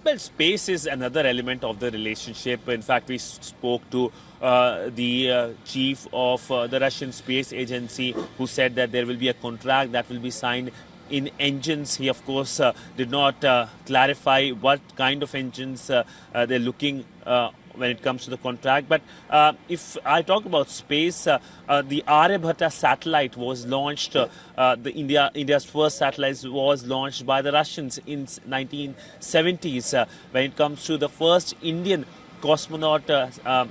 Well, space is another element of the relationship. In fact, we spoke to the chief of the Russian space agency, who said that there will be a contract that will be signed in engines. He, of course, did not clarify what kind of engines they're looking when it comes to the contract. But if I talk about space, the Aryabhata satellite was launched. India's first satellite was launched by the Russians in 1970s. When it comes to the first Indian cosmonaut,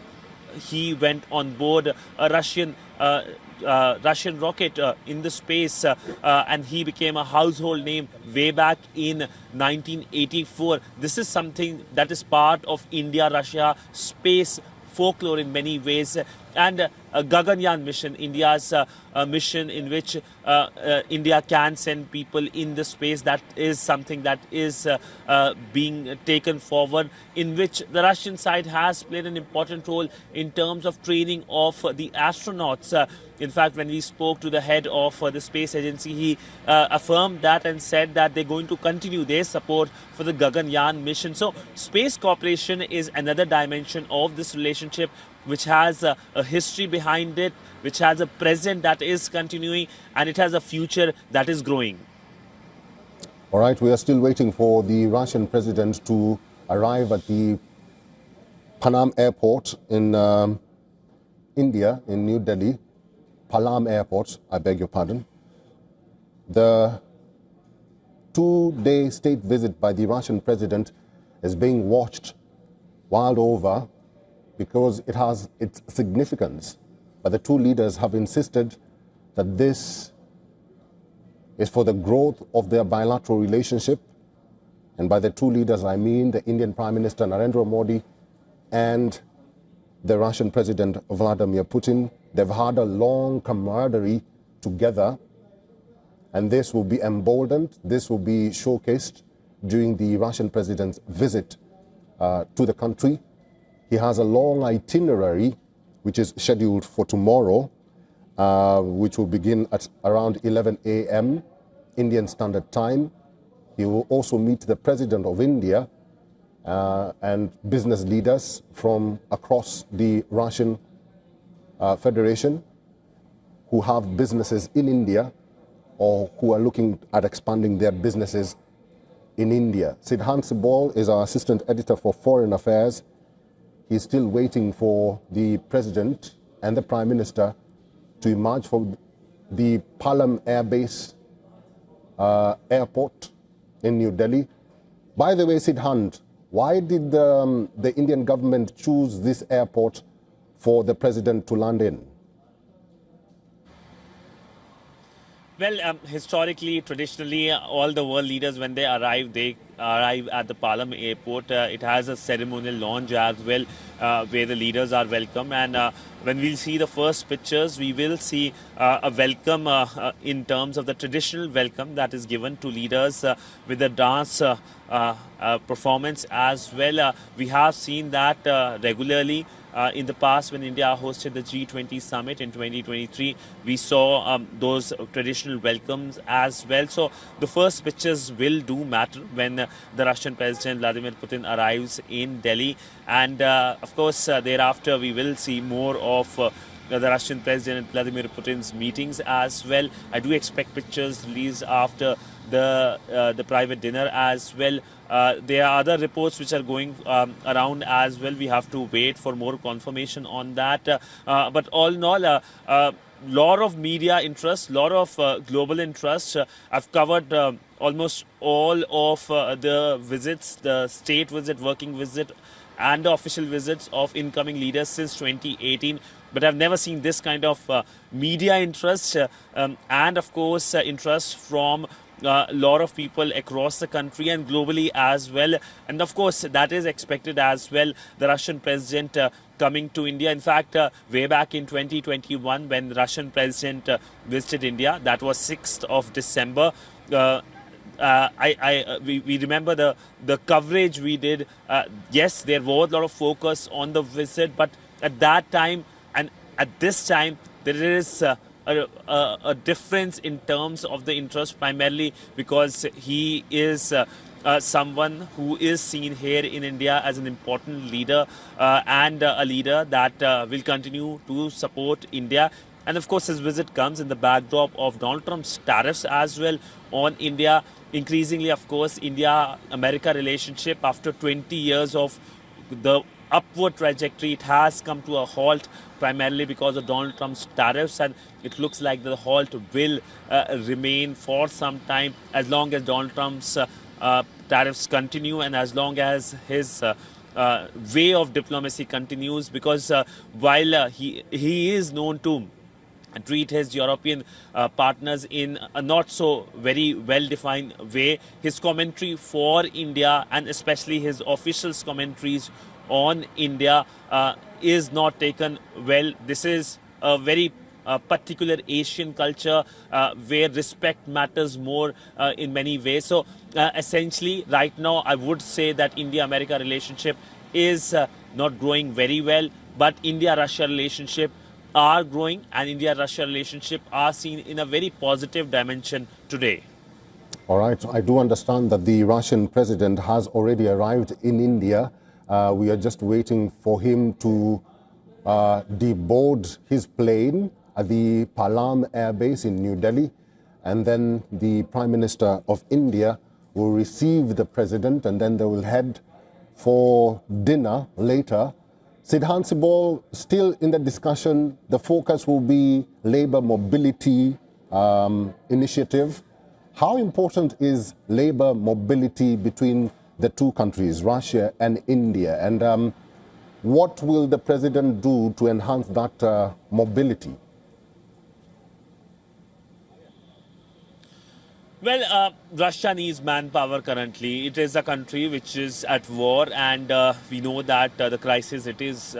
he went on board a Russian rocket in the space, and he became a household name way back in 1984. This is something that is part of India-Russia space folklore in many ways. And Gaganyaan mission, India's mission in which India can send people in the space, that is something that is being taken forward, in which the Russian side has played an important role in terms of training of the astronauts. In fact, when we spoke to the head of the space agency, he affirmed that and said that they're going to continue their support for the Gaganyaan mission. So space cooperation is another dimension of this relationship, which has a history behind it, which has a present that is continuing, and it has a future that is growing. All right, we are still waiting for the Russian president to arrive at the Panam Airport in India, in New Delhi. Palam Airport, I beg your pardon. The 2-day state visit by the Russian president is being watched world over because it has its significance. But the two leaders have insisted that this is for the growth of their bilateral relationship. And by the two leaders, I mean the Indian Prime Minister Narendra Modi and the Russian President Vladimir Putin. They've had a long camaraderie together, and this will be emboldened, this will be showcased during the Russian president's visit to the country. He has a long itinerary which is scheduled for tomorrow, which will begin at around 11 a.m. Indian Standard Time. He will also meet the President of India and business leaders from across the Russian Federation who have businesses in India or who are looking at expanding their businesses in India. Siddhant Sibol is our assistant editor for Foreign Affairs. He's still waiting for the President and the Prime Minister to emerge from the Palam Air Base airport in New Delhi. By the way, Siddhant, why did the Indian government choose this airport for the President to land in? Well, historically, traditionally, all the world leaders, when they arrive at the Palam airport. It has a ceremonial lounge as well, where the leaders are welcome. And when we'll see the first pictures, we will see a welcome in terms of the traditional welcome that is given to leaders with a dance performance as well. We have seen that regularly. In the past, when India hosted the G20 summit in 2023, we saw those traditional welcomes as well. So the first pictures will do matter when the Russian President Vladimir Putin arrives in Delhi. And of course, thereafter, we will see more of the Russian President Vladimir Putin's meetings as well. I do expect pictures released after the private dinner as well. There are other reports which are going around as well. We have to wait for more confirmation on that. But all in all, lot of media interest, lot of global interest. I've covered almost all of the visits, the state visit, working visit, and the official visits of incoming leaders since 2018. But I've never seen this kind of media interest and, of course, interest from a lot of people across the country and globally as well. And of course, that is expected as well. The Russian president coming to India. In fact, way back in 2021, when the Russian president visited India, that was 6th of December. We remember the coverage we did. Yes, there was a lot of focus on the visit, but at that time and at this time, there is a difference in terms of the interest, primarily because he is someone who is seen here in India as an important leader and a leader that will continue to support India. And of course, his visit comes in the backdrop of Donald Trump's tariffs as well on India. Increasingly, of course, India-America relationship after 20 years of the upward trajectory, it has come to a halt primarily because of Donald Trump's tariffs, and it looks like the halt will remain for some time as long as Donald Trump's tariffs continue and as long as his way of diplomacy continues, because while he is known to treat his European partners in a not so very well-defined way, his commentary for India and especially his officials' commentaries on India is not taken well. This is a very particular Asian culture where respect matters more in many ways. So essentially right now I would say that India-America relationship is not growing very well, but India-Russia relationship are growing and India-Russia relationship are seen in a very positive dimension today. All right, I do understand that the Russian president has already arrived in India. We are just waiting for him to deboard his plane at the Palam Air Base in New Delhi. And then the Prime Minister of India will receive the president and then they will head for dinner later. Sidhan Sibol, still in the discussion, the focus will be labor mobility initiative. How important is labor mobility between the two countries, Russia and India? And what will the president do to enhance that mobility? Well, Russia needs manpower currently. It is a country which is at war, and we know that the crisis it is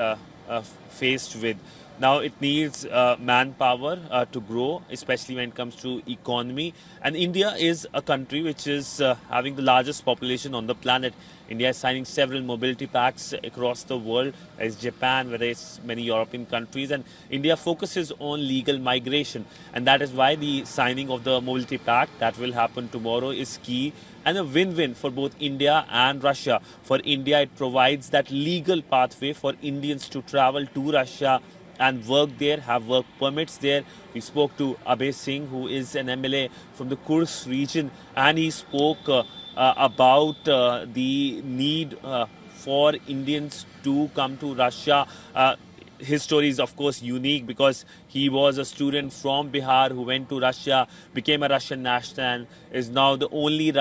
faced with. Now it needs manpower to grow, especially when it comes to economy. And India is a country which is having the largest population on the planet. India is signing several mobility pacts across the world, as Japan, whether it's many European countries. And India focuses on legal migration. And that is why the signing of the mobility pact that will happen tomorrow is key and a win-win for both India and Russia. For India, it provides that legal pathway for Indians to travel to Russia and work there, have work permits there. We spoke to Abhay Singh, who is an MLA from the Kursk region, and he spoke about the need for Indians to come to Russia. His story is, of course, unique because he was a student from Bihar who went to Russia, became a Russian national, is now the only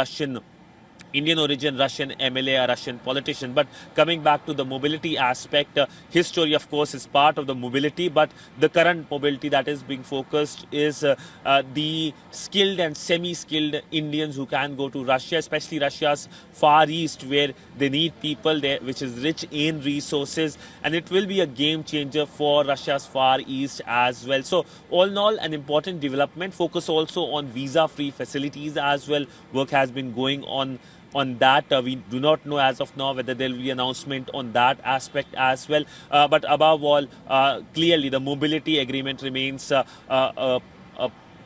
Indian origin Russian MLA, a Russian politician. But coming back to the mobility aspect, his story, of course, is part of the mobility. But the current mobility that is being focused is the skilled and semi-skilled Indians who can go to Russia, especially Russia's Far East, where they need people there, which is rich in resources. And it will be a game changer for Russia's Far East as well. So all in all, an important development. Focus also on visa-free facilities as well. Work has been going on that. We do not know as of now whether there will be announcement on that aspect as well. But above all, clearly the mobility agreement remains an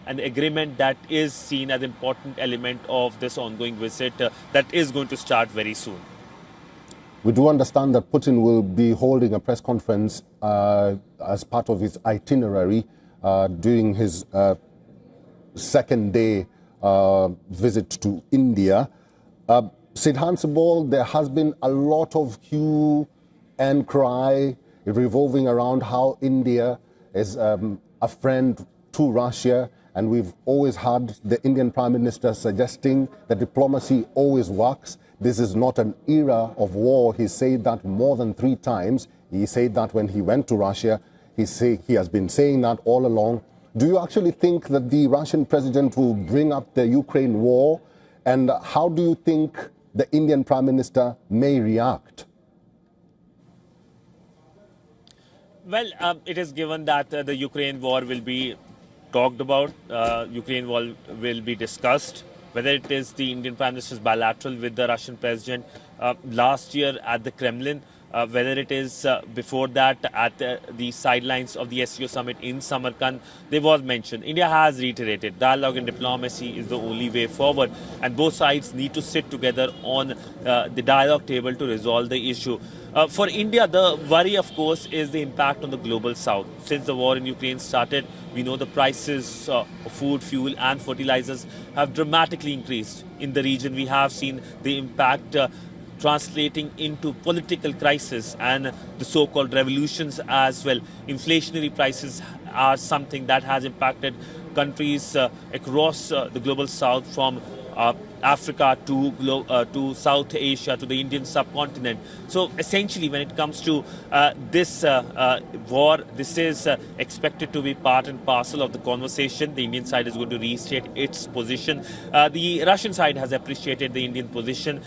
agreement that is seen as an important element of this ongoing visit that is going to start very soon. We do understand that Putin will be holding a press conference as part of his itinerary during his second day visit to India. Sidhan Sibol, there has been a lot of hue and cry revolving around how India is a friend to Russia, and we've always had the Indian Prime Minister suggesting that diplomacy always works. This is not an era of war. He said that more than 3 times. He said that when he went to Russia. He has been saying that all along. Do you actually think that the Russian president will bring up the Ukraine war? And how do you think the Indian Prime Minister may react? Well, it is given that the Ukraine war will be talked about. Ukraine war will be discussed. Whether it is the Indian Prime Minister's bilateral with the Russian president last year at the Kremlin, whether it is before that at the sidelines of the SCO summit in Samarkand, there was mention. India has reiterated dialogue and diplomacy is the only way forward, and both sides need to sit together on the dialogue table to resolve the issue. For India, the worry, of course, is the impact on the global south. Since the war in Ukraine started, we know the prices of food, fuel and fertilizers have dramatically increased. In the region, we have seen the impact translating into political crisis and the so-called revolutions as well. Inflationary prices are something that has impacted countries across the global south, from Africa to South Asia to the Indian subcontinent. So essentially, when it comes to this war, this is expected to be part and parcel of the conversation. The Indian side is going to restate its position. The Russian side has appreciated the Indian position.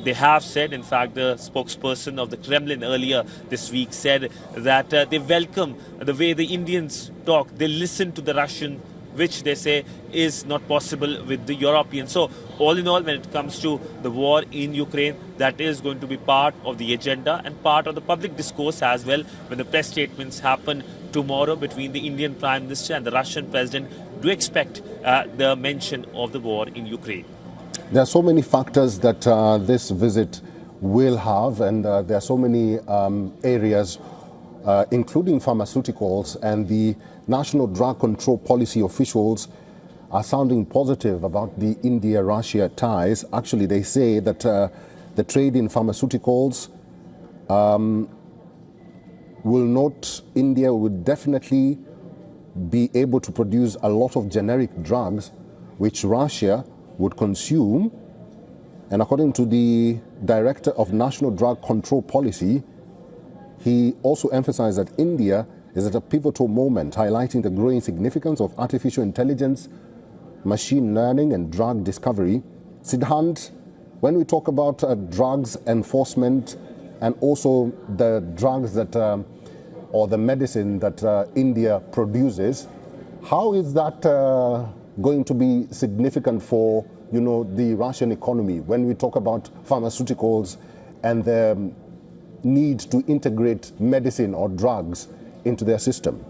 They have said, in fact, the spokesperson of the Kremlin earlier this week said that they welcome the way the Indians talk. They listen to the Russian, which they say is not possible with the Europeans. So all in all, when it comes to the war in Ukraine, that is going to be part of the agenda and part of the public discourse as well. When the press statements happen tomorrow between the Indian Prime Minister and the Russian President, do expect the mention of the war in Ukraine. There are so many factors that this visit will have, and there are so many areas, including pharmaceuticals, and the National Drug Control Policy officials are sounding positive about the India-Russia ties. Actually, they say that the trade in pharmaceuticals India would definitely be able to produce a lot of generic drugs which Russia would consume. And according to the Director of National Drug Control Policy, he also emphasized that India is at a pivotal moment, highlighting the growing significance of artificial intelligence, machine learning and drug discovery. Siddhant, when we talk about drugs enforcement and also the drugs that, or the medicine that India produces, how is that going to be significant for, the Russian economy when we talk about pharmaceuticals and the need to integrate medicine or drugs into their system?